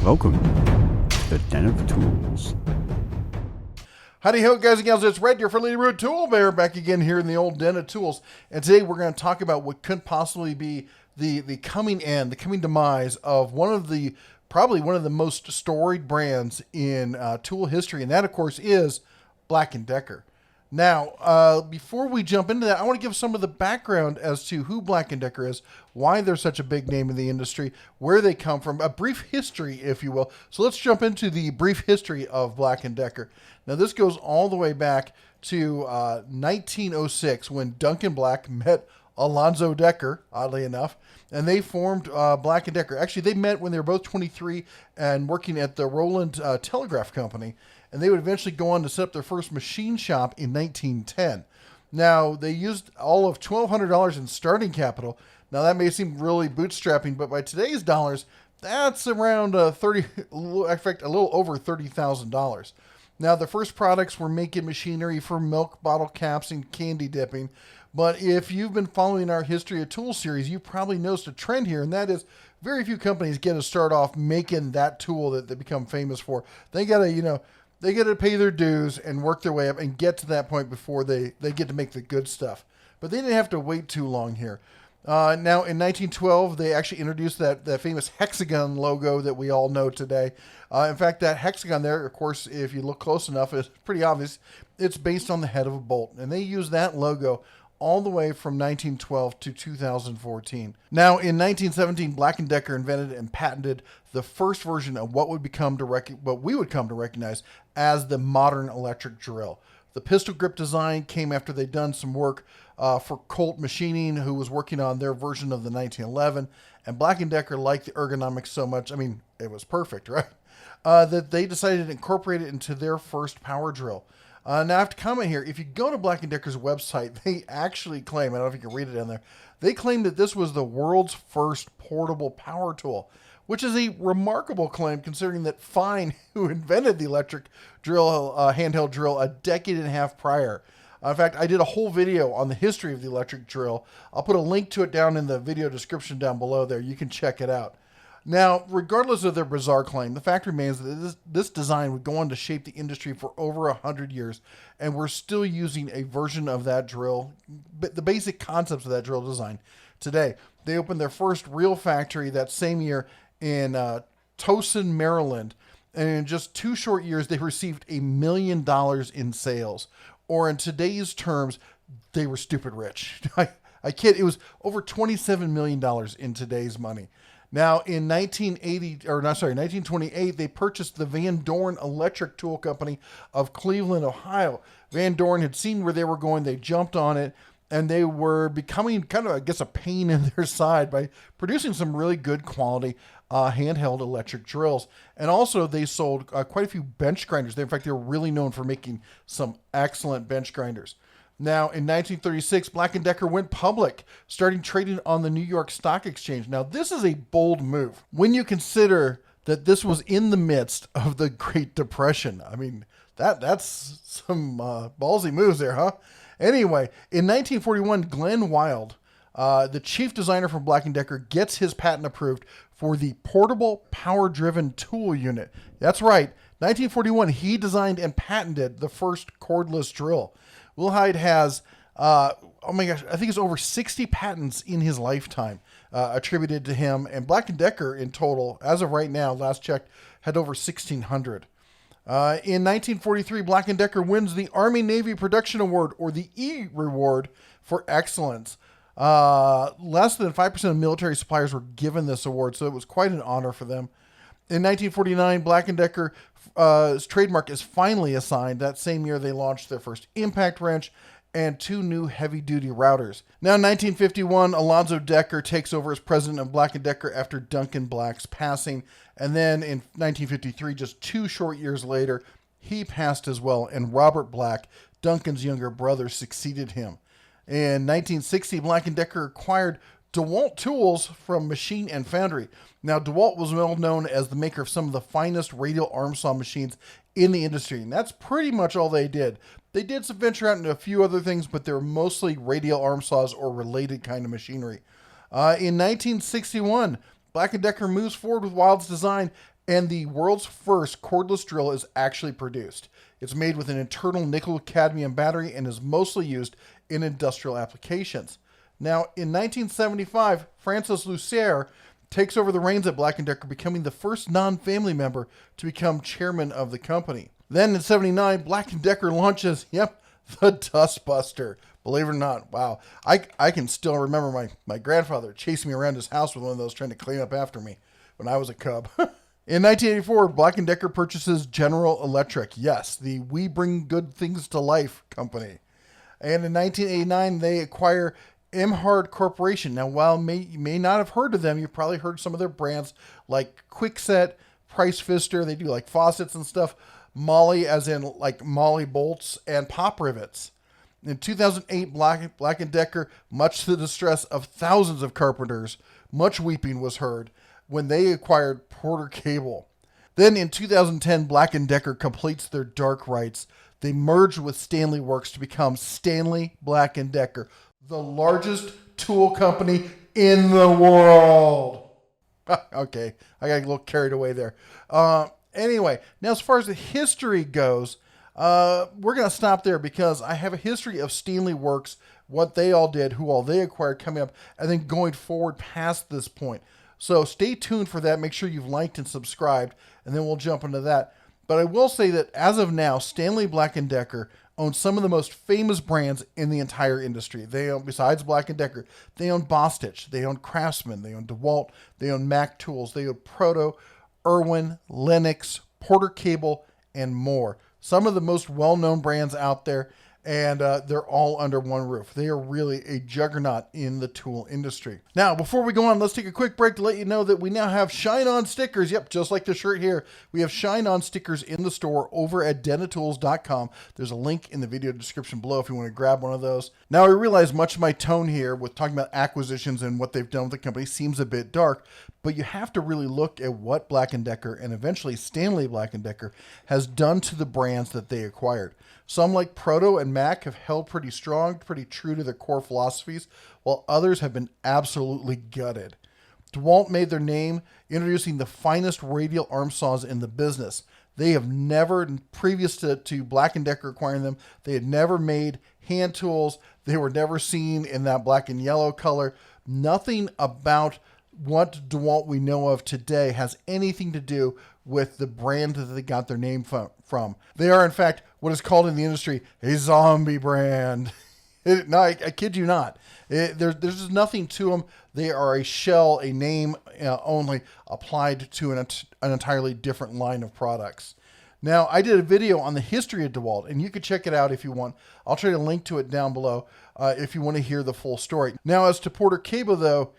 Welcome to the Den of Tools. Howdy ho, guys and gals, it's Red, your friendly root tool bear, back again here in the old Den of Tools. And today we're going to talk about what could possibly be the coming end, the coming demise of probably one of the most storied brands in tool history. And that, of course, is Black & Decker. Now, before we jump into that, I want to give some of the background as to who Black & Decker is, why they're such a big name in the industry, where they come from, a brief history, if you will. So let's jump into the brief history of Black & Decker. Now, this goes all the way back to 1906 when Duncan Black met Alonzo Decker, oddly enough, and they formed Black & Decker. Actually, they met when they were both 23 and working at the Roland Telegraph Company. And they would eventually go on to set up their first machine shop in 1910. Now, they used all of $1,200 in starting capital. Now, that may seem really bootstrapping, but by today's dollars, that's around in fact, a little over $30,000. Now, the first products were making machinery for milk bottle caps and candy dipping. But if you've been following our History of Tools series, you've probably noticed a trend here, and that is very few companies get to start off making that tool that they become famous for. They got to pay their dues and work their way up and get to that point before they get to make the good stuff. But they didn't have to wait too long here. Now, in 1912, they actually introduced that famous hexagon logo that we all know today. In fact, that hexagon there, of course, if you look close enough, it's pretty obvious. It's based on the head of a bolt. And they used that logo all the way from 1912 to 2014. Now, in 1917, Black & Decker invented and patented the first version of what we would come to recognize as the modern electric drill. The pistol grip design came after they'd done some work for Colt Machining, who was working on their version of the 1911. And Black & Decker liked the ergonomics so much, I mean, it was perfect, right? That they decided to incorporate it into their first power drill. Now, I have to comment here, if you go to Black & Decker's website, they actually claim, I don't know if you can read it down there, they claim that this was the world's first portable power tool, which is a remarkable claim considering that Fine, who invented the electric drill, handheld drill, a decade and a half prior. In fact, I did a whole video on the history of the electric drill. I'll put a link to it down in the video description down below there. You can check it out. Now, regardless of their bizarre claim, the fact remains that this design would go on to shape the industry for over 100 years, and we're still using a version of that drill, the basic concepts of that drill design today. They opened their first real factory that same year in Towson, Maryland, and in just 2 short years, they received $1 million in sales, or in today's terms, they were stupid rich. I kid, it was over $27 million in today's money. Now, in 1928, they purchased the Van Dorn Electric Tool Company of Cleveland, Ohio. Van Dorn had seen where they were going. They jumped on it, and they were becoming kind of, I guess, a pain in their side by producing some really good quality handheld electric drills. And also, they sold quite a few bench grinders. In fact, they were really known for making some excellent bench grinders. Now, in 1936, Black & Decker went public, starting trading on the New York Stock Exchange. Now, this is a bold move when you consider that this was in the midst of the Great Depression. I mean, that's some ballsy moves there, huh? Anyway, in 1941, Glenn Wild, the chief designer for Black & Decker, gets his patent approved for the portable power-driven tool unit. That's right. 1941, he designed and patented the first cordless drill. Wilhide has, oh my gosh, I think it's over 60 patents in his lifetime attributed to him. And Black & Decker in total, as of right now, last checked, had over 1,600. In 1943, Black & Decker wins the Army-Navy Production Award, or the E-Reward, for excellence. Less than 5% of military suppliers were given this award, so it was quite an honor for them. In 1949, Black & Decker's trademark is finally assigned. That same year, they launched their first impact wrench and 2 new heavy-duty routers. Now, in 1951, Alonzo Decker takes over as president of Black & Decker after Duncan Black's passing. And then in 1953, just 2 short years later, he passed as well, and Robert Black, Duncan's younger brother, succeeded him. In 1960, Black & Decker acquired DeWalt tools from Machine and Foundry. Now, DeWalt was well known as the maker of some of the finest radial arm saw machines in the industry, and that's pretty much all they did. They did some venture out into a few other things, but they were mostly radial arm saws or related kind of machinery. In 1961, Black & Decker moves forward with Wild's design And the world's first cordless drill is actually produced. It's made with an internal nickel cadmium battery and is mostly used in industrial applications. Now, in 1975, Francis Lussier takes over the reins at Black & Decker, becoming the first non-family member to become chairman of the company. Then in 79, Black & Decker launches, the Dustbuster. Believe it or not, wow. I can still remember my grandfather chasing me around his house with one of those trying to clean up after me when I was a cub. In 1984, Black & Decker purchases General Electric. Yes, the We Bring Good Things to Life company. And in 1989, they acquire Emhart Corporation. Now, while you may not have heard of them, you've probably heard some of their brands like Kwikset, Price Pfister. They do like faucets and stuff. Molly, as in like Molly bolts and pop rivets. In 2008, Black & Decker, much to the distress of thousands of carpenters, much weeping was heard when they acquired Porter Cable. Then in 2010, Black & Decker completes their dark rights. They merged with Stanley Works to become Stanley Black & Decker, the largest tool company in the world. Okay, I got a little carried away there. Anyway, now as far as the history goes, we're going to stop there because I have a history of Stanley Works, what they all did, who all they acquired coming up, and then going forward past this point. So stay tuned for that. Make sure you've liked and subscribed, and then we'll jump into that. But I will say that as of now, Stanley Black & Decker owns some of the most famous brands in the entire industry. They own, besides Black & Decker, they own Bostitch, they own Craftsman, they own DeWalt, they own Mac Tools, they own Proto, Irwin, Lennox, Porter Cable, and more. Some of the most well-known brands out there, and they're all under one roof. They are really a juggernaut in the tool industry. Now, before we go on, let's take a quick break to let you know that we now have Shine On stickers. Yep, just like the shirt here. We have Shine On stickers in the store over at denatools.com. There's a link in the video description below if you want to grab one of those. Now, I realize much of my tone here with talking about acquisitions and what they've done with the company seems a bit dark, but you have to really look at what Black & Decker and eventually Stanley Black & Decker has done to the brands that they acquired. Some like Proto and Mac have held pretty strong, pretty true to their core philosophies, while others have been absolutely gutted. DeWalt made their name introducing the finest radial arm saws in the business. They have never, previous to Black & Decker acquiring them, they had never made hand tools. They were never seen in that black and yellow color. Nothing about what DeWalt we know of today has anything to do with the brand that they got their name from. They are, in fact, what is called in the industry a zombie brand. No, I kid you not. There's just nothing to them. They are a shell, a name only applied to an entirely different line of products. Now, I did a video on the history of DeWalt, and you can check it out if you want. I'll try to link to it down below if you want to hear the full story. Now, as to Porter Cable, though,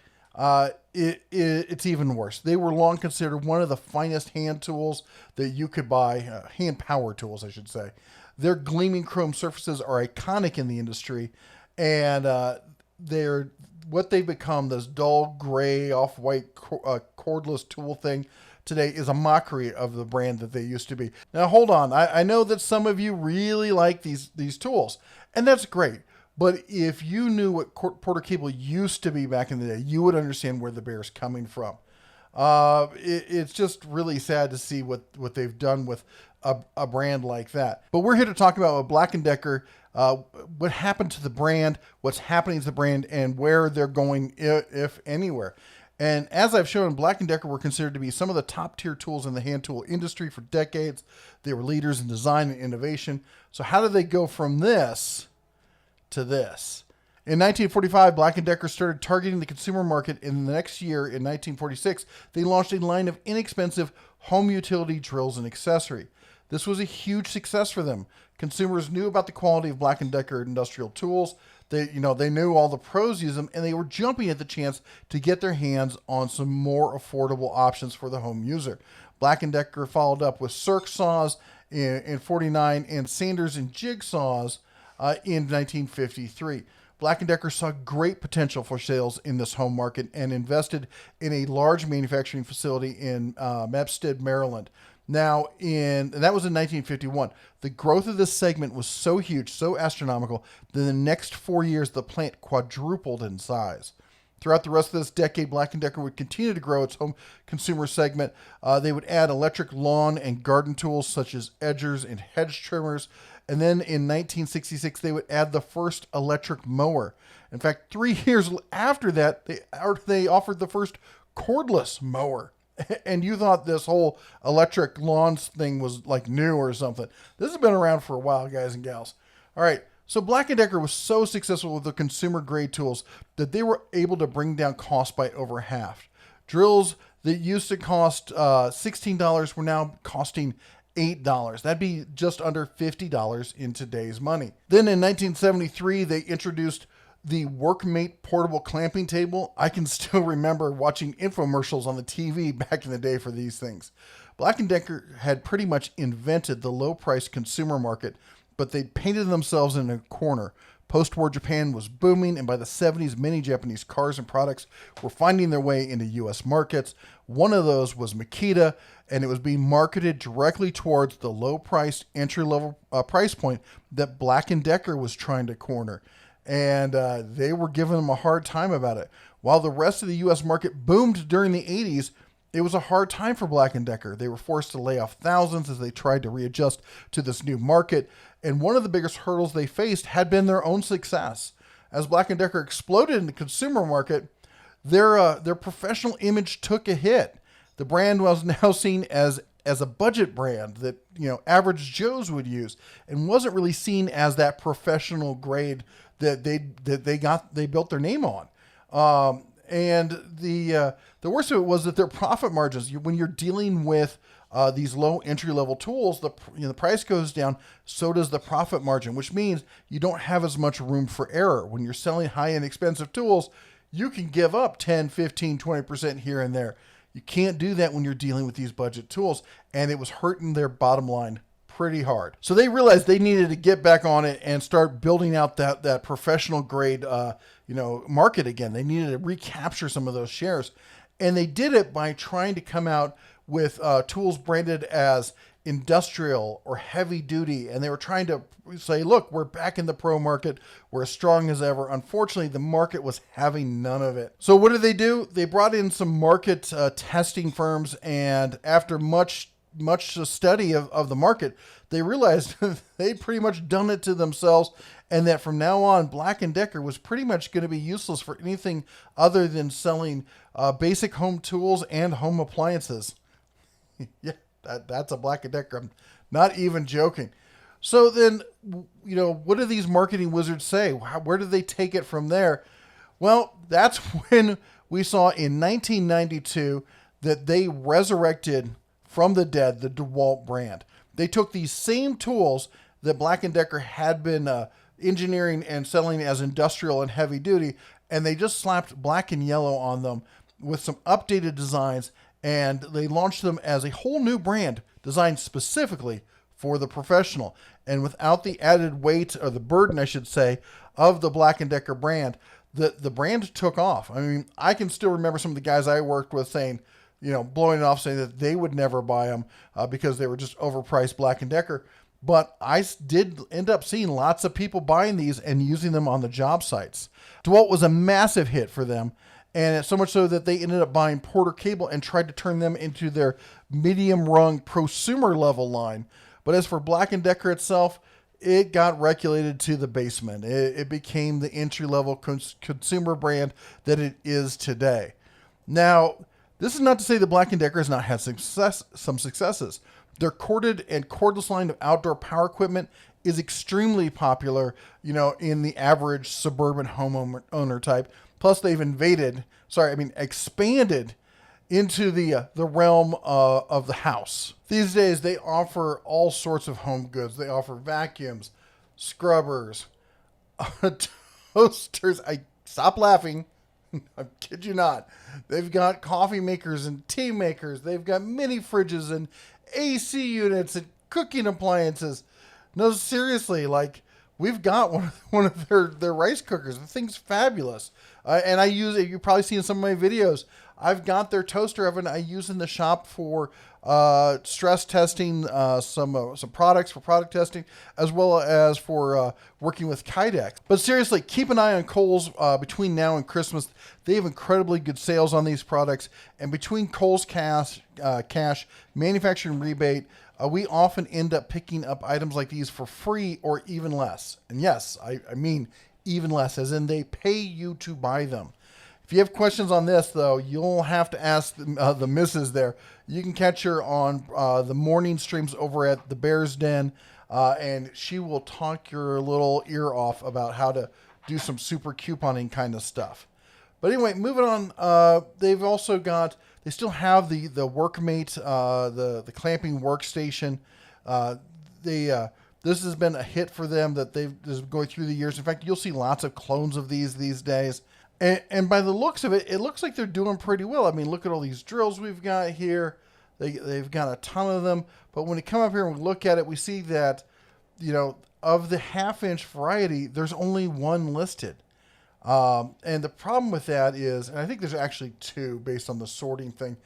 it's even worse. They were long considered one of the finest hand tools that you could buy, hand power tools, I should say. Their gleaming chrome surfaces are iconic in the industry, and they're what they've become, this dull gray off-white cordless tool thing today, is a mockery of the brand that they used to be. Now hold on, I know that some of you really like these tools, and that's great. But if you knew what Porter Cable used to be back in the day, you would understand where the bear's coming from. It's just really sad to see what they've done with a brand like that. But we're here to talk about Black & Decker, what happened to the brand, what's happening to the brand, and where they're going, if anywhere. And as I've shown, Black & Decker were considered to be some of the top tier tools in the hand tool industry for decades. They were leaders in design and innovation. So how did they go from this to this? In 1945, Black & Decker started targeting the consumer market. In the next year, in 1946, they launched a line of inexpensive home utility drills and accessory. This was a huge success for them. Consumers knew about the quality of Black & Decker industrial tools. They knew all the pros use them, and they were jumping at the chance to get their hands on some more affordable options for the home user. Black & Decker followed up with Cirque saws in 49 and Sanders and Jig saws in 1953. Black & Decker saw great potential for sales in this home market and invested in a large manufacturing facility in Mepstead, Maryland. Now, that was in 1951. The growth of this segment was so huge, so astronomical, that in the next 4 years, the plant quadrupled in size. Throughout the rest of this decade, Black & Decker would continue to grow its home consumer segment. They would add electric lawn and garden tools such as edgers and hedge trimmers. And then in 1966, they would add the first electric mower. In fact, 3 years after that, they offered the first cordless mower. And you thought this whole electric lawns thing was like new or something. This has been around for a while, guys and gals. All right. So Black & Decker was so successful with the consumer grade tools that they were able to bring down costs by over half. Drills that used to cost $16 were now costing $8. That'd be just under $50 in today's money. Then in 1973, they introduced the Workmate portable clamping table. I can still remember watching infomercials on the TV back in the day for these things. Black & Decker had pretty much invented the low-price consumer market, but they painted themselves in a corner. Post-war Japan was booming, and by the 70s, many Japanese cars and products were finding their way into U.S. markets. One of those was Makita, and it was being marketed directly towards the low-priced entry-level price point that Black & Decker was trying to corner. And they were giving them a hard time about it. While the rest of the U.S. market boomed during the 80s, it was a hard time for Black & Decker. They were forced to lay off thousands as they tried to readjust to this new market. And one of the biggest hurdles they faced had been their own success. As Black & Decker exploded in the consumer market, their professional image took a hit. The brand was now seen as a budget brand that, average Joes would use, and wasn't really seen as that professional grade that they built their name on. And the worst of it was that their profit margins, when you're dealing with these low entry-level tools, the price goes down, so does the profit margin, which means you don't have as much room for error. When you're selling high-end expensive tools, you can give up 10, 15, 20% here and there. You can't do that when you're dealing with these budget tools, and it was hurting their bottom line pretty hard. So they realized they needed to get back on it and start building out that professional grade market again. They needed to recapture some of those shares. And they did it by trying to come out with tools branded as industrial or heavy duty. And they were trying to say, look, we're back in the pro market. We're as strong as ever. Unfortunately, the market was having none of it. So what did they do? They brought in some market testing firms. And after much study of the market, they realized they pretty much done it to themselves, and that from now on, Black & Decker was pretty much going to be useless for anything other than selling basic home tools and home appliances. Yeah, that's a Black & Decker. I'm not even joking. So then, what do these marketing wizards say? Where do they take it from there? Well, that's when we saw in 1992 that they resurrected from the dead the DeWalt brand. They took these same tools that Black & Decker had been engineering and selling as industrial and heavy duty, and they just slapped black and yellow on them with some updated designs, and they launched them as a whole new brand designed specifically for the professional. And without the added weight, or the burden, I should say, of the Black & Decker brand, the brand took off. I mean, I can still remember some of the guys I worked with saying, blowing it off, saying that they would never buy them because they were just overpriced Black & Decker. But I did end up seeing lots of people buying these and using them on the job sites. DeWalt was a massive hit for them, and it's so much so that they ended up buying Porter Cable and tried to turn them into their medium-rung prosumer level line. But as for Black & Decker itself, it got regulated to the basement. It became the entry-level consumer brand that it is today. Now, this is not to say that Black & Decker has not had some successes. Their corded and cordless line of outdoor power equipment is extremely popular, in the average suburban homeowner type. Plus, they've expanded into the realm of the house. These days, they offer all sorts of home goods. They offer vacuums, scrubbers, toasters. Stop laughing. I kid you not. They've got coffee makers and tea makers. They've got mini fridges and AC units and cooking appliances. No, seriously, we've got one of their rice cookers. The thing's fabulous. And I use it. You've probably seen some of my videos. I've got their toaster oven I use in the shop for stress testing, some products for product testing, as well as for working with Kydex. But seriously, keep an eye on Kohl's between now and Christmas. They have incredibly good sales on these products, and between Kohl's cash, manufacturing rebate, we often end up picking up items like these for free or even less. And yes, I mean even less, as in they pay you to buy them. If you have questions on this, though, you'll have to ask the missus there. You can catch her on the morning streams over at the Bear's Den, and she will talk your little ear off about how to do some super couponing kind of stuff. But anyway, moving on, they've also got, they still have the Workmate, the clamping workstation. This has been a hit for them that they've just going through the years. In fact, you'll see lots of clones of these days. And by the looks of it, it looks like they're doing pretty well. I mean, look at all these drills we've got here. They've got a ton of them. But when we come up here and we look at it, we see that, you know, of the half-inch variety, there's only one listed. And the problem with that is, and I think there's actually two based on the sorting thing.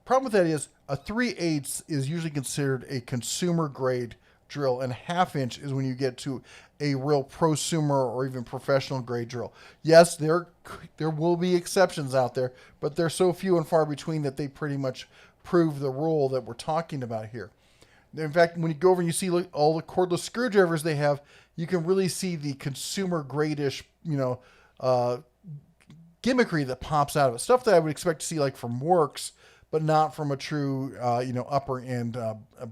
Problem with that is a 3/8 is usually considered a consumer grade drill, and half-inch is when you get to a real prosumer or even professional grade drill. Yes, there will be exceptions out there, but they're so few and far between that they pretty much prove the rule that we're talking about here. In fact, when you go over and you see all the cordless screwdrivers they have, you can really see the consumer grade-ish, you know, gimmickry that pops out of it. Stuff that I would expect to see like from Works, but not from a true, you know, upper end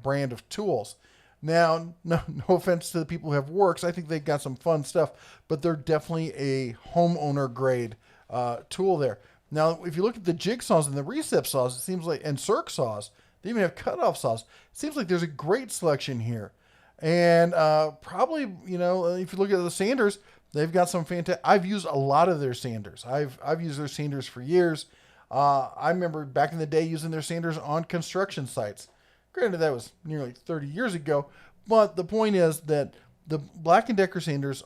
brand of tools. Now, no offense to the people who have Works, I think they've got some fun stuff, but they're definitely a homeowner grade tool there. Now, if you look at the jigsaws and the recip saws, it seems like, and circ saws, they even have cutoff saws. It seems like there's a great selection here. And probably, you know, if you look at the sanders, they've got some fantastic. I've used a lot of their sanders. I've used their sanders for years. I remember back in the day using their sanders on construction sites. Granted, that was nearly 30 years ago, but the point is that the Black & Decker sanders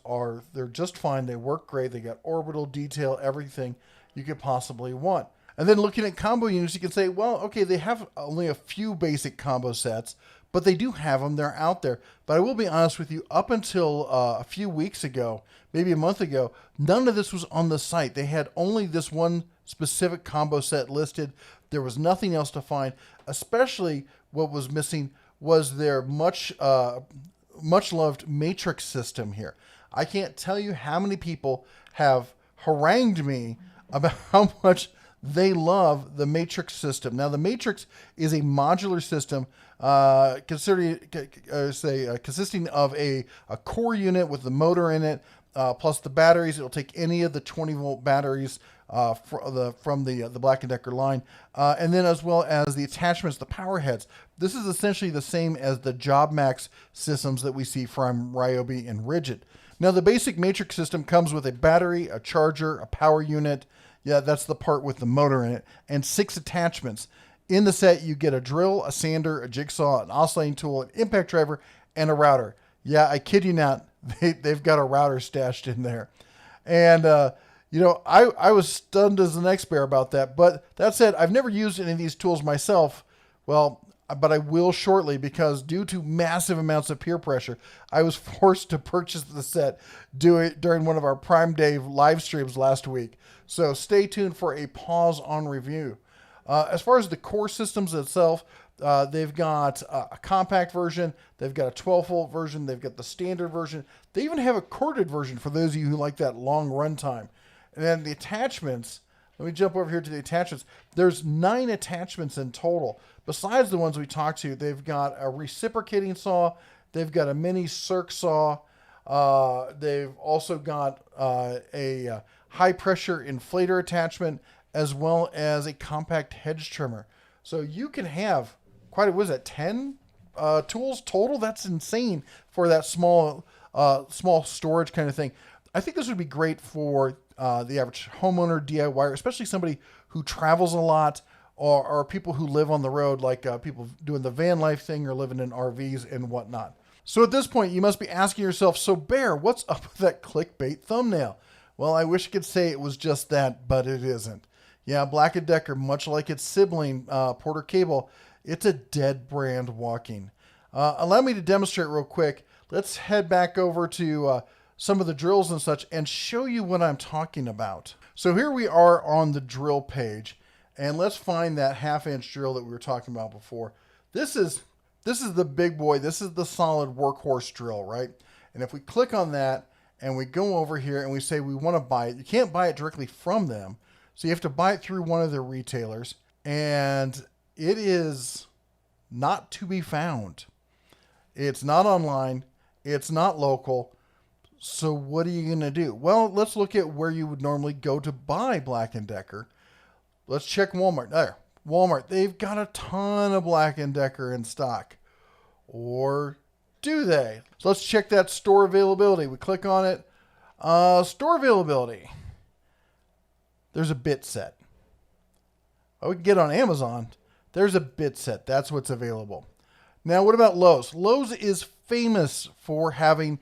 they're just fine. They work great. They got orbital detail, everything you could possibly want. And then looking at combo units, you can say, well, okay, they have only a few basic combo sets, but they do have them. They're out there. But I will be honest with you, up until a few weeks ago, maybe a month ago, none of this was on the site. They had only this one specific combo set listed. There was nothing else to find, especially what was missing was their much loved matrix system here. I can't tell you how many people have harangued me about how much they love the matrix system. Now, the matrix is a modular system consisting of a core unit with the motor in it, plus the batteries. It'll take any of the 20-volt batteries from the Black & Decker line, and then as well as the attachments, the power heads. This is essentially the same as the JobMax systems that we see from Ryobi and Rigid. Now, the basic matrix system comes with a battery, a charger, a power unit. Yeah, that's the part with the motor in it, and 6 attachments. In the set, you get a drill, a sander, a jigsaw, an oscillating tool, an impact driver, and a router. Yeah, I kid you not, they've got a router stashed in there. And, you know, I was stunned as the next bear about that. But that said, I've never used any of these tools myself. Well, but I will shortly, because due to massive amounts of peer pressure, I was forced to purchase the set during one of our Prime Day live streams last week. So stay tuned for a pause on review. As far as the core systems itself, they've got a compact version, they've got a 12-volt version, they've got the standard version. They even have a corded version for those of you who like that long runtime. And then the attachments, let me jump over here to the attachments. There's 9 attachments in total. Besides the ones we talked to, they've got a reciprocating saw, they've got a mini circ saw, they've also got a high-pressure inflator attachment, as well as a compact hedge trimmer. So you can have quite a, what is that, 10 tools total? That's insane for that small storage kind of thing. I think this would be great for the average homeowner, DIYer, especially somebody who travels a lot, or people who live on the road, like people doing the van life thing or living in RVs and whatnot. So at this point, you must be asking yourself, so Bear, what's up with that clickbait thumbnail? Well, I wish I could say it was just that, but it isn't. Yeah, Black & Decker, much like its sibling, Porter Cable, it's a dead brand walking. Allow me to demonstrate real quick. Let's head back over to some of the drills and such and show you what I'm talking about. So here we are on the drill page, and let's find that 1/2-inch drill that we were talking about before. This is the big boy. This is the solid workhorse drill, right? And if we click on that and we go over here and we say we want to buy it, you can't buy it directly from them. So you have to buy it through one of their retailers, and it is not to be found. It's not online. It's not local. So what are you going to do? Well, let's look at where you would normally go to buy Black & Decker. Let's check Walmart. There, Walmart. They've got a ton of Black & Decker in stock. Or do they? So let's check that store availability. We click on it. Store availability. There's a bit set. We can get on Amazon. There's a bit set. That's what's available. Now, what about Lowe's? Lowe's is famous for having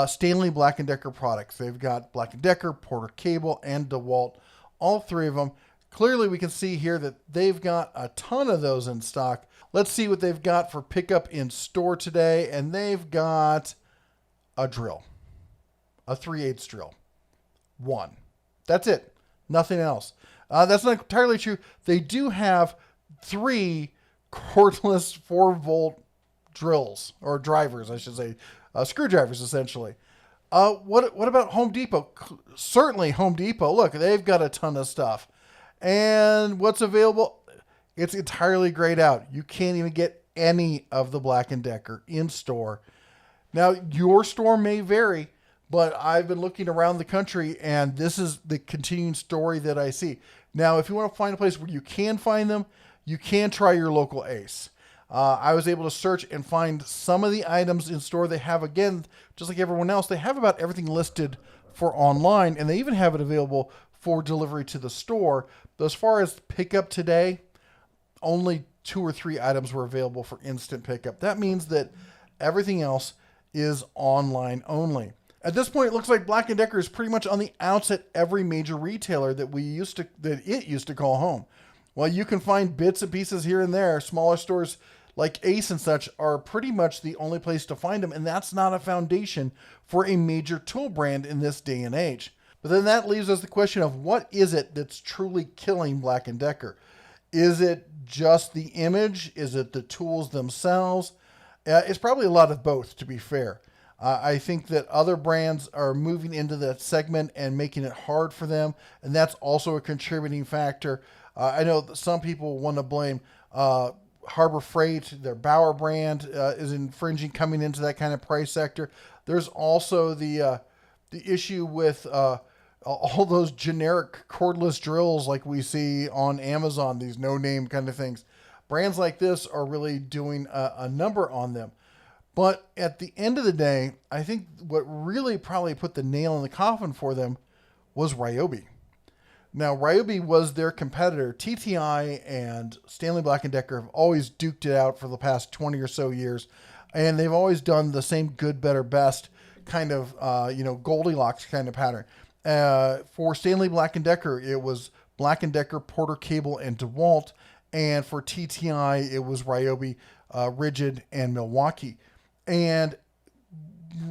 Stanley Black & Decker products. They've got Black & Decker, Porter Cable, and DeWalt. All three of them. Clearly, we can see here that they've got a ton of those in stock. Let's see what they've got for pickup in store today. And they've got a drill. A 3/8 drill. One. That's it. Nothing else. That's not entirely true. They do have 3 cordless 4-volt drills, or drivers, I should say, screwdrivers, essentially. What about Home Depot? Certainly Home Depot. Look, they've got a ton of stuff. And what's available? It's entirely grayed out. You can't even get any of the Black & Decker in store. Now, your store may vary, but I've been looking around the country, and this is the continuing story that I see. Now, if you want to find a place where you can find them, you can try your local Ace. I was able to search and find some of the items in store. They have, again, just like everyone else, they have about everything listed for online, and they even have it available for delivery to the store. But as far as pickup today, only 2 or 3 items were available for instant pickup. That means that everything else is online only. At this point, it looks like Black & Decker is pretty much on the outs at every major retailer that it used to call home. Well, you can find bits and pieces here and there. Smaller stores like Ace and such are pretty much the only place to find them, and that's not a foundation for a major tool brand in this day and age. But then that leaves us the question of what is it that's truly killing Black & Decker? Is it just the image? Is it the tools themselves? It's probably a lot of both, to be fair. I think that other brands are moving into that segment and making it hard for them, and that's also a contributing factor. I know that some people want to blame Harbor Freight. Their Bauer brand is infringing, coming into that kind of price sector. There's also the issue with all those generic cordless drills like we see on Amazon, these no-name kind of things. Brands like this are really doing a number on them. But at the end of the day, I think what really probably put the nail in the coffin for them was Ryobi. Now, Ryobi was their competitor. TTI and Stanley Black & Decker have always duked it out for the past 20 or so years, and they've always done the same good, better, best kind of, Goldilocks kind of pattern. For Stanley Black & Decker, it was Black & Decker, Porter Cable, and DeWalt, and for TTI, it was Ryobi, Rigid, and Milwaukee. And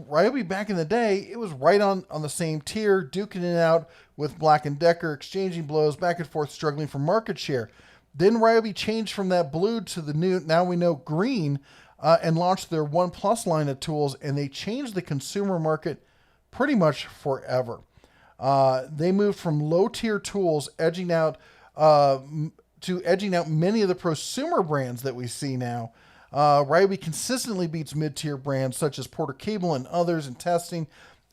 Ryobi back in the day, it was right on the same tier, duking it out with Black & Decker, exchanging blows back and forth, struggling for market share. Then Ryobi changed from that blue to the new, now we know, green, and launched their One Plus line of tools, and they changed the consumer market pretty much forever. They moved from low-tier tools, edging out many of the prosumer brands that we see now. Ryobi consistently beats mid-tier brands such as Porter Cable and others in testing,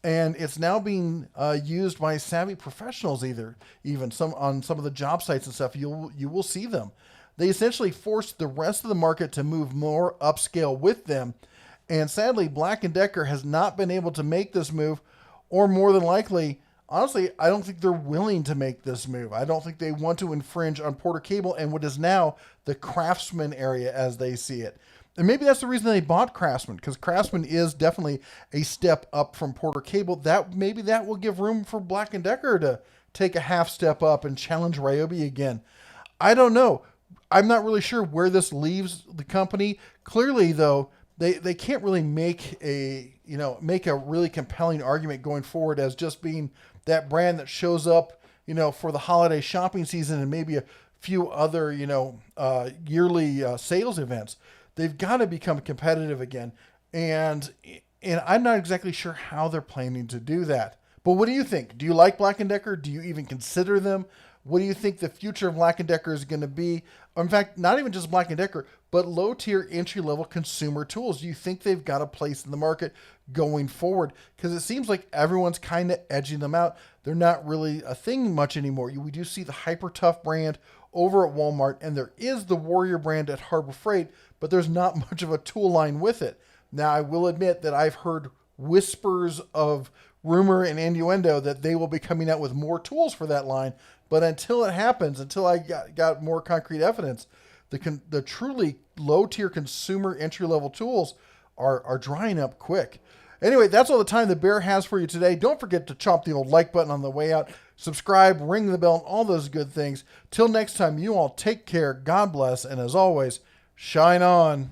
and it's now being used by savvy professionals. Even on some of the job sites and stuff, you will see them. They essentially forced the rest of the market to move more upscale with them, and sadly, Black & Decker has not been able to make this move, or more than likely, honestly, I don't think they're willing to make this move. I don't think they want to infringe on Porter Cable and what is now the Craftsman area as they see it. And maybe that's the reason they bought Craftsman, because Craftsman is definitely a step up from Porter Cable. Maybe that will give room for Black & Decker take a half step up and challenge Ryobi again? I don't know. I'm not really sure where this leaves the company. Clearly, though, they can't really make a really compelling argument going forward as just being that brand that shows up, for the holiday shopping season and maybe a few other, yearly sales events. They've got to become competitive again. And I'm not exactly sure how they're planning to do that. But what do you think? Do you like Black & Decker? Do you even consider them? What do you think the future of Black & Decker is going to be? Or in fact, not even just Black & Decker, but low-tier, entry-level consumer tools. Do you think they've got a place in the market going forward? Because it seems like everyone's kind of edging them out. They're not really a thing much anymore. We do see the Hyper Tough brand over at Walmart, and there is the Warrior brand at Harbor Freight, but there's not much of a tool line with it. Now, I will admit that I've heard whispers of rumor and innuendo that they will be coming out with more tools for that line. But until it happens, until I got more concrete evidence, the truly low-tier consumer entry-level tools are drying up quick. Anyway, that's all the time the Bear has for you today. Don't forget to chomp the old like button on the way out. Subscribe, ring the bell, and all those good things. Till next time, you all take care, God bless, and as always, shine on.